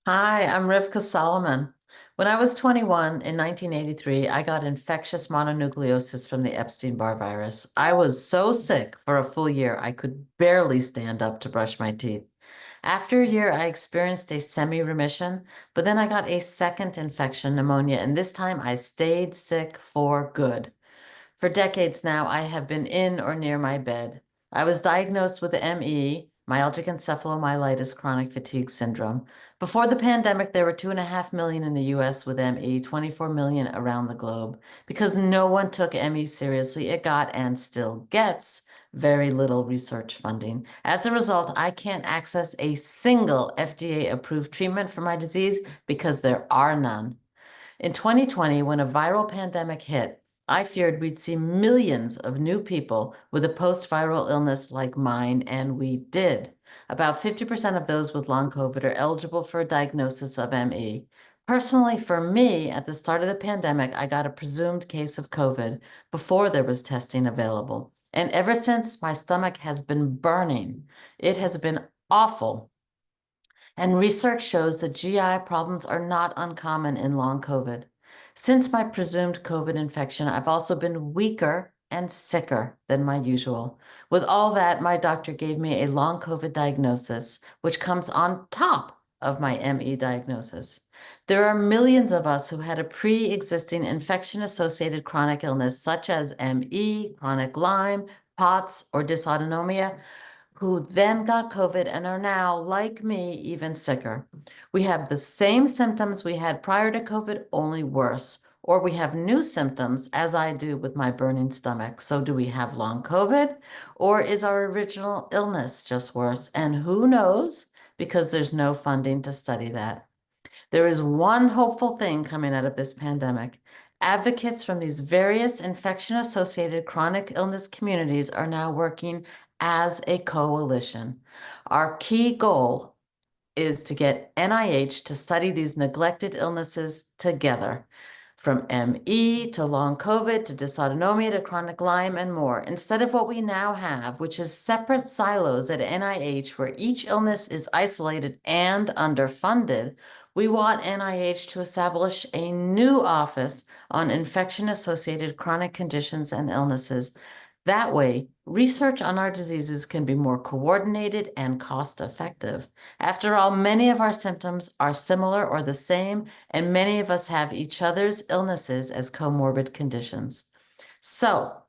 Hi, I'm Rivka Solomon. When I was 21 in 1983, I got infectious mononucleosis from the Epstein-Barr virus. I was so sick for a full year, I could barely stand up to brush my teeth. After a year, I experienced a semi-remission, but then I got a second infection, pneumonia, and this time I stayed sick for good. For decades now, I have been in or near my bed. I was diagnosed with ME, myalgic encephalomyelitis chronic fatigue syndrome. Before the pandemic, there were 2.5 million in the US with ME, 24 million around the globe. Because no one took ME seriously, it got and still gets very little research funding. As a result, I can't access a single FDA-approved treatment for my disease because there are none. In 2020, when a viral pandemic hit, I feared we'd see millions of new people with a post-viral illness like mine, and we did. About 50% of those with long COVID are eligible for a diagnosis of ME. Personally, for me, at the start of the pandemic, I got a presumed case of COVID before there was testing available. And ever since, my stomach has been burning. It has been awful. And research shows that GI problems are not uncommon in long COVID. Since my presumed COVID infection, I've also been weaker and sicker than my usual. With all that, my doctor gave me a long COVID diagnosis, which comes on top of my ME diagnosis. There are millions of us who had a pre-existing infection-associated chronic illness, such as ME, chronic Lyme, POTS, or dysautonomia, who then got COVID and are now, like me, even sicker. We have the same symptoms we had prior to COVID, only worse. Or we have new symptoms, as I do with my burning stomach. So do we have long COVID? Or is our original illness just worse? And who knows? Because there's no funding to study that. There is one hopeful thing coming out of this pandemic. Advocates from these various infection-associated chronic illness communities are now working as a coalition. Our key goal is to get NIH to study these neglected illnesses together, from ME to long COVID to dysautonomia to chronic Lyme and more, instead of what we now have, which is separate silos at NIH where each illness is isolated and underfunded. We want NIH to establish a new office on infection-associated chronic conditions and illnesses. That way, research on our diseases can be more coordinated and cost-effective. After all, many of our symptoms are similar or the same, and many of us have each other's illnesses as comorbid conditions. So,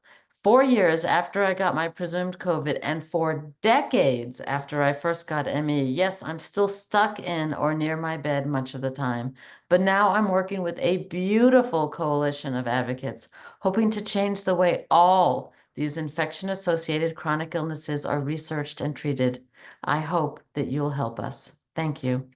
4 years after I got my presumed COVID and 4 decades after I first got ME, yes, I'm still stuck in or near my bed much of the time. But now I'm working with a beautiful coalition of advocates, hoping to change the way all these infection-associated chronic illnesses are researched and treated. I hope that you'll help us. Thank you.